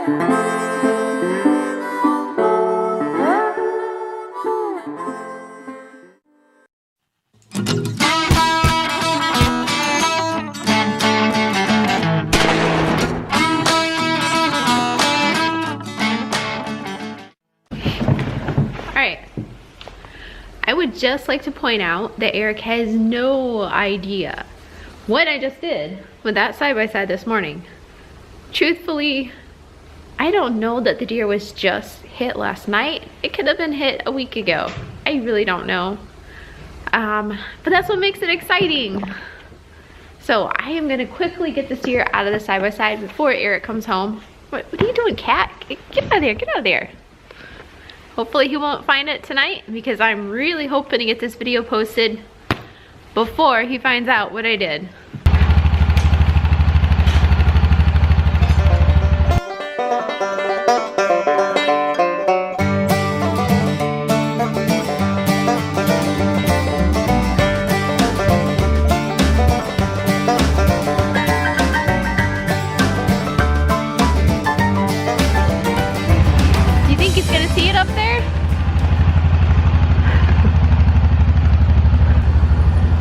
I would just like to point out that Eric has no idea what I just did with that side-by-side this morning. Truthfully, I don't know that the deer was just hit last night. It could have been hit a week ago. I really don't know. But that's what makes it exciting. So I am gonna quickly get this deer out of the side-by-side before Eric comes home. What are you doing, cat? Get out of there, get out of there. Hopefully he won't find it tonight because I'm really hoping to get this video posted before he finds out what I did.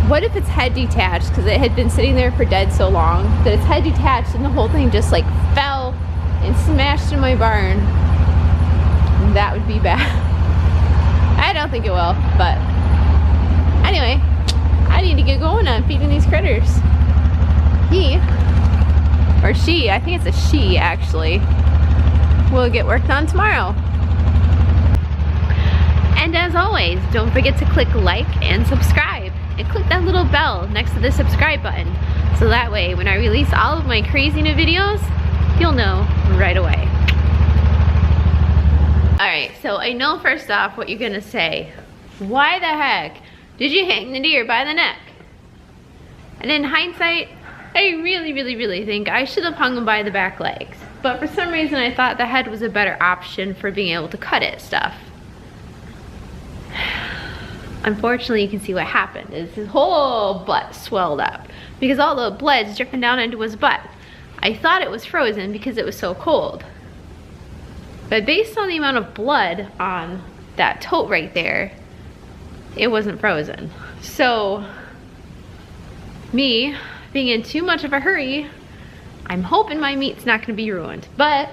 What if its head detached because it had been sitting there for dead so long that its head detached and the whole thing just like fell and smashed in my barn? That would be bad. I don't think it will, but anyway, I need to get going on feeding these critters. He, or she, I think it's a she actually, will get worked on tomorrow. And as always, don't forget to click like and subscribe. And click that little bell next to the subscribe button. So that way, when I release all of my crazy new videos, you'll know right away. Alright, so I know first off what you're gonna say. Why the heck did you hang the deer by the neck? And in hindsight, I really think I should have hung him by the back legs. But for some reason I thought the head was a better option for being able to cut it stuff. Unfortunately, you can see what happened is his whole butt swelled up because all the blood's dripping down into his butt. I thought it was frozen because it was so cold. But based on the amount of blood on that tote right there, it wasn't frozen. So, me being in too much of a hurry, I'm hoping my meat's not gonna be ruined. But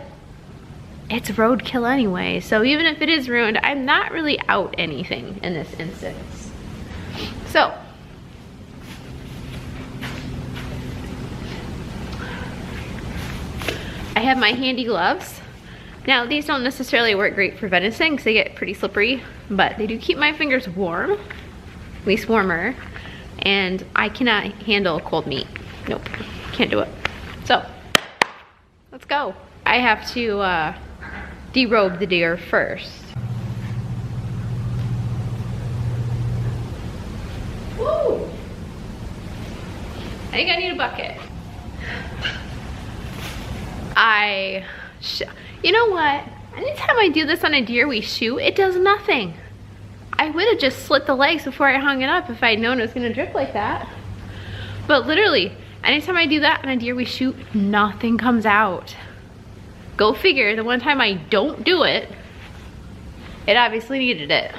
it's roadkill anyway, so even if it is ruined, I'm not really out anything in this instance. So, I have my handy gloves. Now, these don't necessarily work great for venison because they get pretty slippery, but they do keep my fingers warm, at least warmer, and I cannot handle cold meat. Nope, can't do it. So, let's go. I have to derobe the deer first. Woo! I think I need a bucket. You know what? Anytime I do this on a deer we shoot, it does nothing. I would have just slit the legs before I hung it up if I'd known it was gonna drip like that. But literally, anytime I do that on a deer we shoot, nothing comes out. Go figure, the one time I don't do it, it obviously needed it.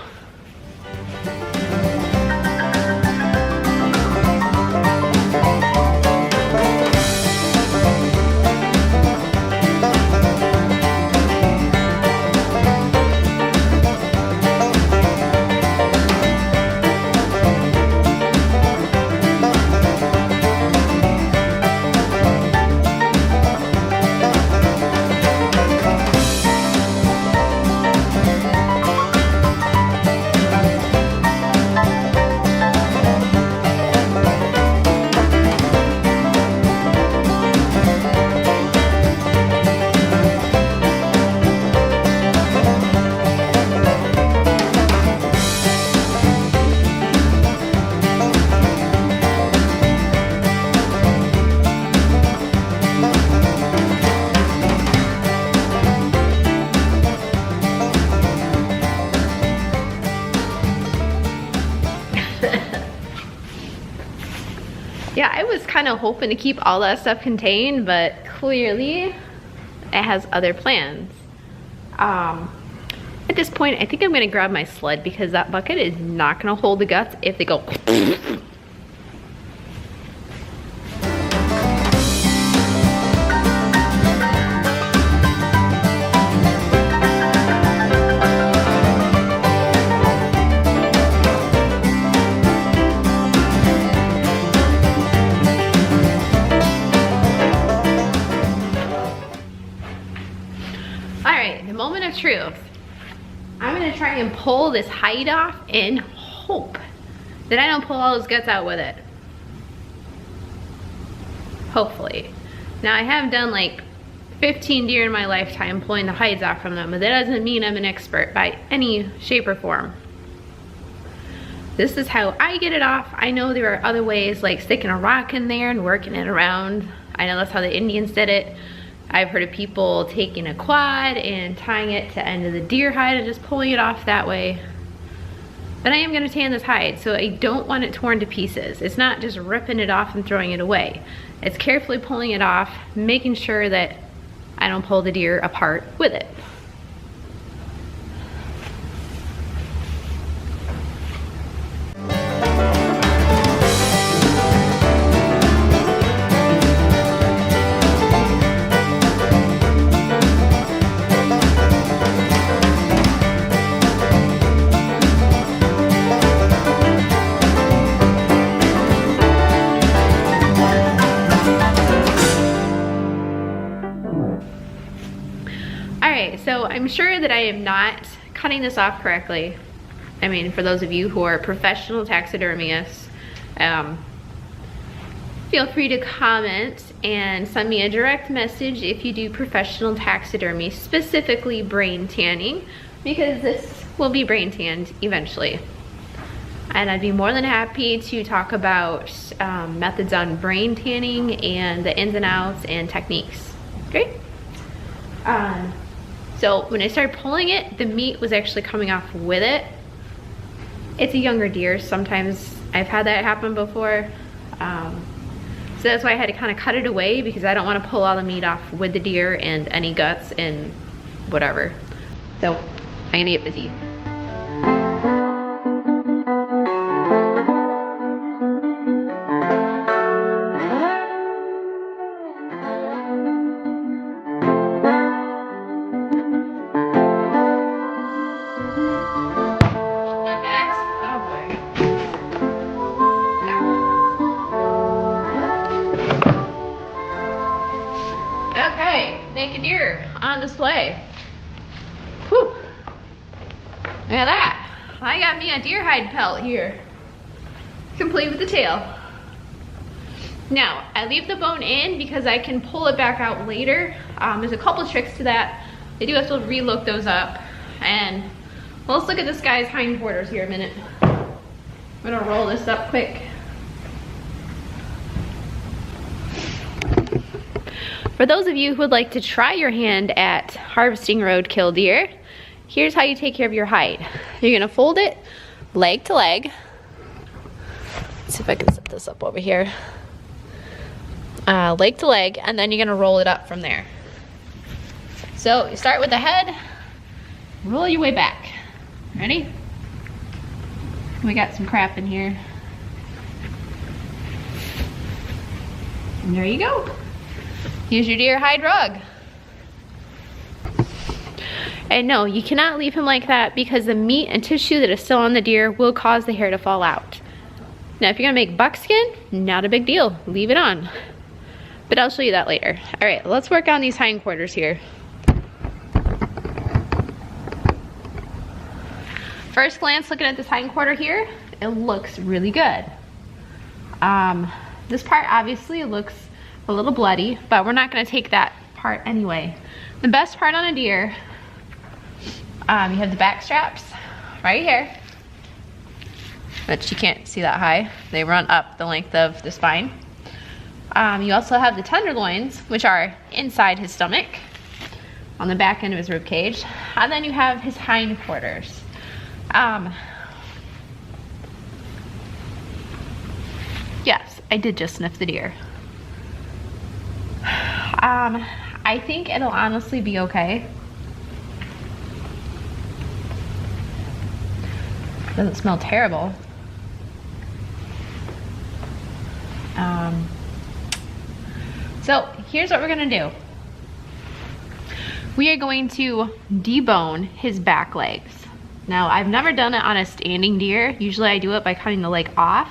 Yeah, I was kind of hoping to keep all that stuff contained, but clearly it has other plans. At this point, I think I'm gonna grab my sled because that bucket is not gonna hold the guts if they go. Alright, the moment of truth. I'm gonna try and pull this hide off and hope that I don't pull all those guts out with it. Hopefully. Now I have done like 15 deer in my lifetime pulling the hides off from them, but that doesn't mean I'm an expert by any shape or form. This is how I get it off. I know there are other ways, like sticking a rock in there and working it around. I know that's how the Indians did it. I've heard of people taking a quad and tying it to the end of the deer hide and just pulling it off that way. But I am gonna tan this hide, so I don't want it torn to pieces. It's not just ripping it off and throwing it away. It's carefully pulling it off, making sure that I don't pull the deer apart with it. So I'm sure that I am not cutting this off correctly. I mean, for those of you who are professional taxidermists, feel free to comment and send me a direct message if you do professional taxidermy, specifically brain tanning, because this will be brain tanned eventually. And I'd be more than happy to talk about methods on brain tanning and the ins and outs and techniques. Great. So when I started pulling it, the meat was actually coming off with it. It's a younger deer. Sometimes I've had that happen before. So that's why I had to kind of cut it away, because I don't want to pull all the meat off with the deer and any guts and whatever. So I'm gonna get busy. Naked deer on display. Whew. Look at that. I got me a deer hide pelt here, complete with the tail. Now, I leave the bone in because I can pull it back out later. There's a couple tricks to that. I do have to relook those up. And well, let's look at this guy's hindquarters here a minute. I'm gonna roll this up quick. For those of you who would like to try your hand at harvesting roadkill deer, here's how you take care of your hide. You're gonna fold it leg to leg. Let's see if I can set this up over here. Leg to leg, and then you're gonna roll it up from there. So you start with the head, roll your way back. Ready? We got some crap in here. And there you go. Here's your deer hide rug. And no, you cannot leave him like that, because the meat and tissue that is still on the deer will cause the hair to fall out. Now, if you're gonna make buckskin, not a big deal, leave it on. But I'll show you that later. All right, let's work on these hindquarters here. First glance, looking at this hindquarter here, it looks really good. This part obviously looks a little bloody, but we're not gonna take that part anyway. The best part on a deer, you have the back straps right here, but you can't see that high. They run up the length of the spine. You also have the tenderloins, which are inside his stomach, on the back end of his rib cage, and then you have his hindquarters. Yes, I did just sniff the deer. I think it'll honestly be okay. Doesn't smell terrible. So here's what we're gonna do. We are going to debone his back legs. Now, I've never done it on a standing deer. Usually I do it by cutting the leg off.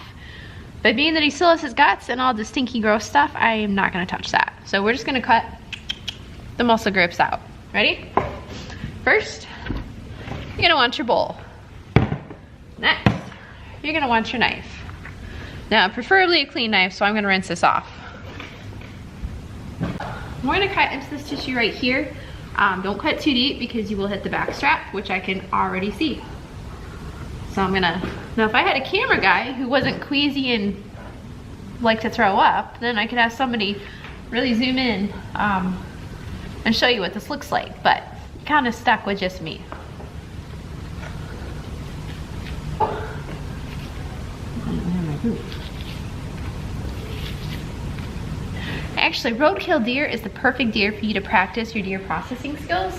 But being that he still has his guts and all the stinky gross stuff, I am not gonna touch that. So we're just gonna cut the muscle grips out. Ready? First, you're gonna want your bowl. Next, you're gonna want your knife. Now, preferably a clean knife, so I'm gonna rinse this off. We're gonna cut into this tissue right here. Don't cut too deep because you will hit the back strap, which I can already see. So I'm gonna, now if I had a camera guy who wasn't queasy and liked to throw up, then I could have somebody really zoom in and show you what this looks like, but kind of stuck with just me. Actually, roadkill deer is the perfect deer for you to practice your deer processing skills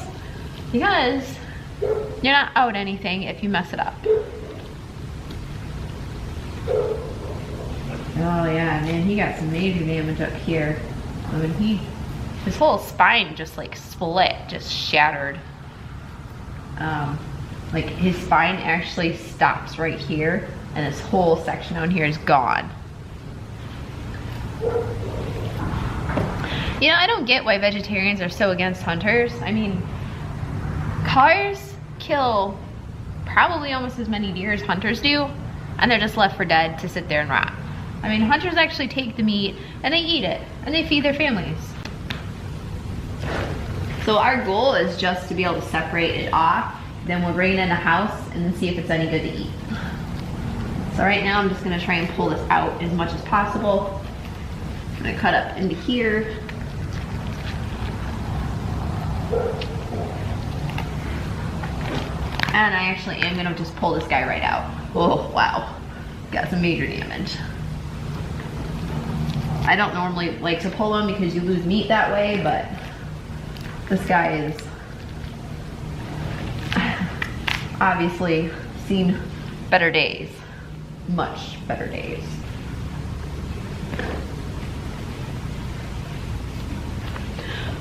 because you're not out anything if you mess it up. Oh yeah, man, he got some major damage up here. I mean, his whole spine just like split, just shattered. Like his spine actually stops right here and this whole section down here is gone. You know, I don't get why vegetarians are so against hunters. I mean, cars kill probably almost as many deer as hunters do, and they're just left for dead to sit there and rot. I mean, hunters actually take the meat and they eat it and they feed their families. So our goal is just to be able to separate it off, then we'll bring it in the house and then see if it's any good to eat. So right now I'm just gonna try and pull this out as much as possible. I'm gonna cut up into here. And I actually am gonna just pull this guy right out. Oh, wow. Got some major damage. I don't normally like to pull them because you lose meat that way, but this guy is obviously seen better days. Much better days.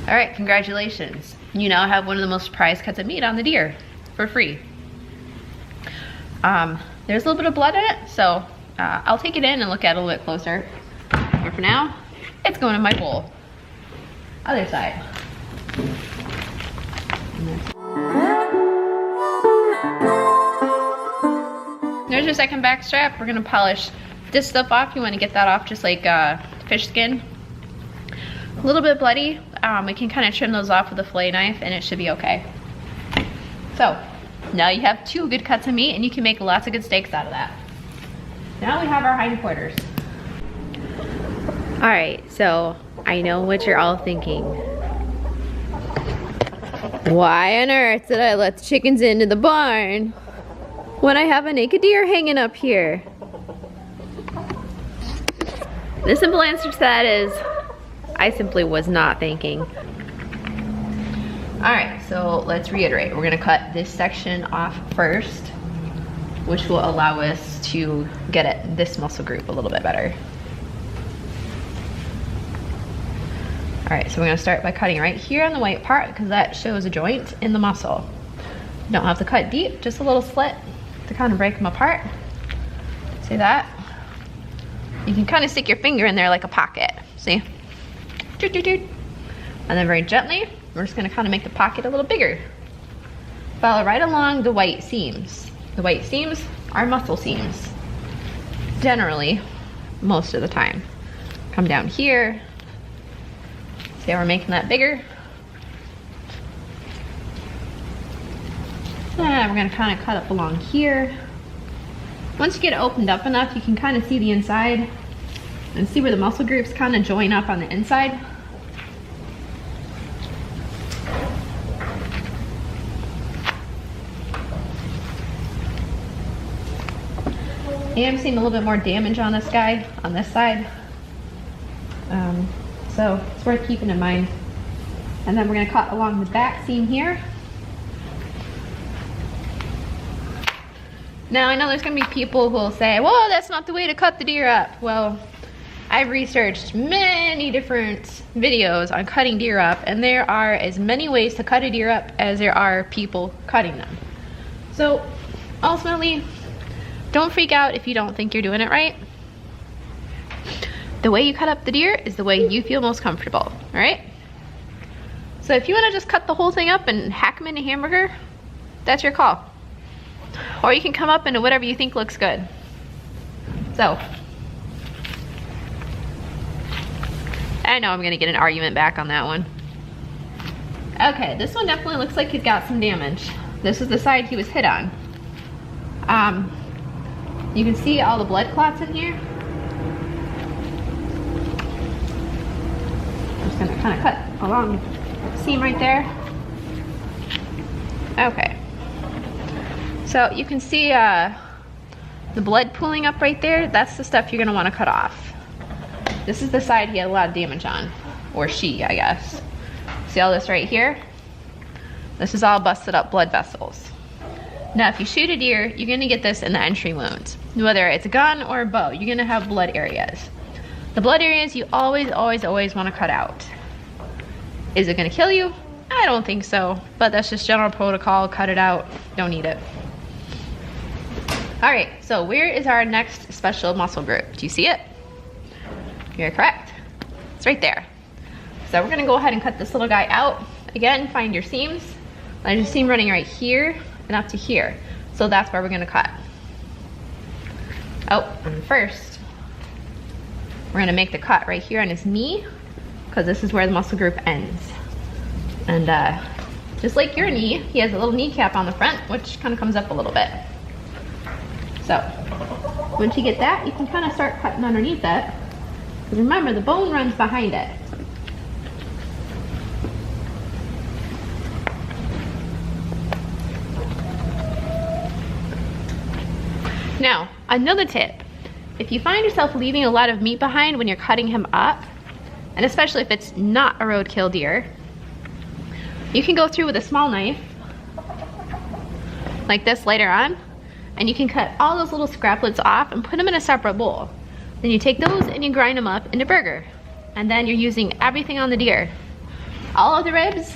All right, congratulations. You now have one of the most prized cuts of meat on the deer for free. There's a little bit of blood in it, so I'll take it in and look at it a little bit closer. But for now, it's going in my bowl. Other side. There's your second back strap. We're gonna polish this stuff off. You wanna get that off just like fish skin. A little bit bloody. We can kind of trim those off with a fillet knife and it should be okay. So now you have two good cuts of meat and you can make lots of good steaks out of that. Now we have our hindquarters. All right, so I know what you're all thinking. Why on earth did I let the chickens into the barn when I have a naked deer hanging up here? The simple answer to that is I simply was not thinking. All right, so let's reiterate. We're gonna cut this section off first, which will allow us to get at this muscle group a little bit better. All right, so we're gonna start by cutting right here on the white part because that shows a joint in the muscle. You don't have to cut deep, just a little slit to kind of break them apart. See that? You can kind of stick your finger in there like a pocket, see? Doot, doot, doot. And then very gently, we're just gonna kind of make the pocket a little bigger. Follow right along the white seams. The white seams are muscle seams. Generally, most of the time. Come down here. See how we're making that bigger? And we're gonna kind of cut up along here. Once you get it opened up enough, you can kind of see the inside and see where the muscle groups kind of join up on the inside. I am seeing a little bit more damage on this guy, on this side. So it's worth keeping in mind. And then we're gonna cut along the back seam here. Now I know there's gonna be people who will say, well, that's not the way to cut the deer up. Well, I've researched many different videos on cutting deer up, and there are as many ways to cut a deer up as there are people cutting them. So ultimately, don't freak out if you don't think you're doing it right. The way you cut up the deer is the way you feel most comfortable, all right? So if you wanna just cut the whole thing up and hack them into hamburger, that's your call. Or you can come up into whatever you think looks good. So, I know I'm gonna get an argument back on that one. Okay, this one definitely looks like he's got some damage. This is the side he was hit on. You can see all the blood clots in here. I'm just gonna kind of cut along the seam right there. Okay. So you can see the blood pooling up right there. That's the stuff you're gonna wanna cut off. This is the side he had a lot of damage on, or she, I guess. See all this right here? This is all busted up blood vessels. Now, if you shoot a deer, you're gonna get this in the entry wounds. Whether it's a gun or a bow, you're gonna have blood areas. The blood areas you always wanna cut out. Is it gonna kill you? I don't think so, but that's just general protocol. Cut it out, don't need it. All right, so where is our next special muscle group? Do you see it? You're correct. It's right there. So we're gonna go ahead and cut this little guy out. Again, find your seams. There's a seam running right here and up to here. So that's where we're gonna cut. Oh, and first, we're gonna make the cut right here on his knee, because this is where the muscle group ends. And just like your knee, he has a little kneecap on the front, which kind of comes up a little bit. So once you get that, you can kind of start cutting underneath it. Because remember, the bone runs behind it. Now, another tip. If you find yourself leaving a lot of meat behind when you're cutting him up, and especially if it's not a roadkill deer, you can go through with a small knife, like this later on, and you can cut all those little scraplets off and put them in a separate bowl. Then you take those and you grind them up into burger. And then you're using everything on the deer. All of the ribs,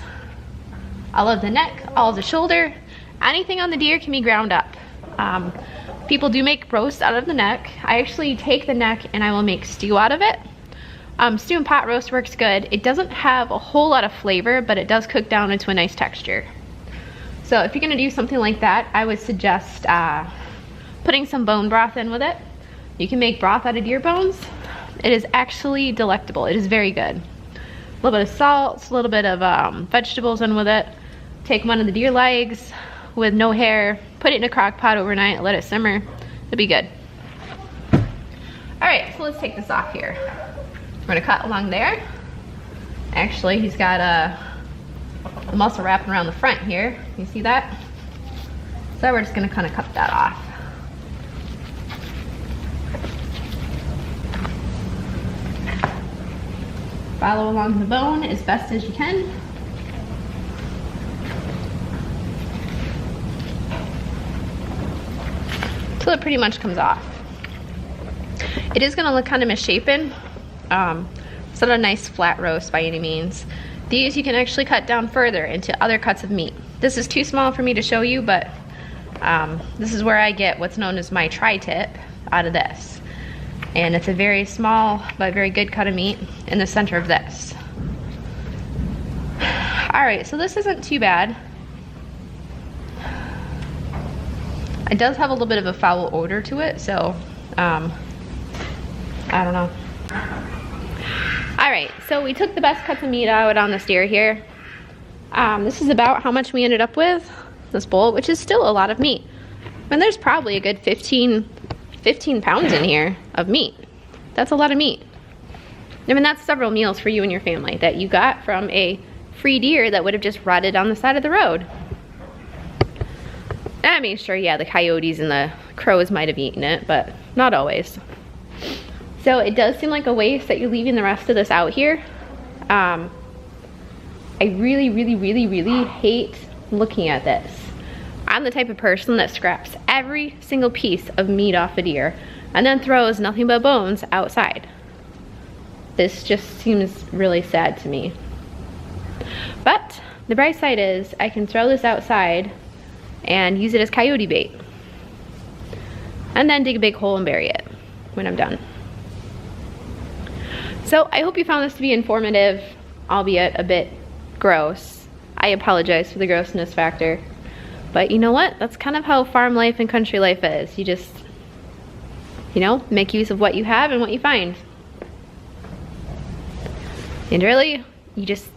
all of the neck, all of the shoulder, anything on the deer can be ground up. People do make roast out of the neck. I actually take the neck and I will make stew out of it. Stew and pot roast works good. It doesn't have a whole lot of flavor, but it does cook down into a nice texture. So if you're gonna do something like that, I would suggest putting some bone broth in with it. You can make broth out of deer bones. It is actually delectable. It is very good. A little bit of salt, a little bit of vegetables in with it. Take one of the deer legs with no hair, put it in a crock pot overnight, let it simmer. It'll be good. All right, so let's take this off here. We're gonna cut along there. Actually, he's got a muscle wrapping around the front here. You see that? So we're just gonna kind of cut that off. Follow along the bone as best as you can. Till it pretty much comes off. It is gonna look kind of misshapen. It's not a nice flat roast by any means. These you can actually cut down further into other cuts of meat. This is too small for me to show you, but this is where I get what's known as my tri-tip out of this. And it's a very small but very good cut of meat in the center of this. All right, so this isn't too bad. It does have a little bit of a foul odor to it, so I don't know. All right, so we took the best cuts of meat out on the steer here. This is about how much we ended up with, this bowl, which is still a lot of meat. And there's probably a good 15 pounds in here of meat. That's a lot of meat. I mean, that's several meals for you and your family that you got from a free deer that would have just rotted on the side of the road. I mean, sure, yeah, the coyotes and the crows might have eaten it, but not always. So it does seem like a waste that you're leaving the rest of this out here. I really, really, really, really hate looking at this. I'm the type of person that scraps every single piece of meat off a deer and then throws nothing but bones outside. This just seems really sad to me. But the bright side is I can throw this outside and use it as coyote bait. And then dig a big hole and bury it when I'm done. So I hope you found this to be informative, albeit a bit gross. I apologize for the grossness factor. But you know what? That's kind of how farm life and country life is. You just, you know, make use of what you have and what you find. And really, you just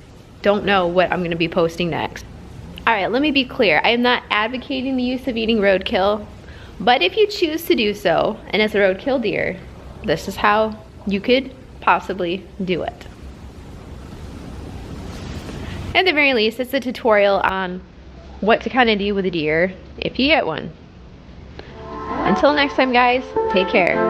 don't know what I'm going to be posting next. Alright, let me be clear. I am not advocating the use of eating roadkill, but if you choose to do so, and it's a roadkill deer, this is how you could possibly do it. At the very least, it's a tutorial on what to kind of do with a deer if you get one. Until next time, guys, take care.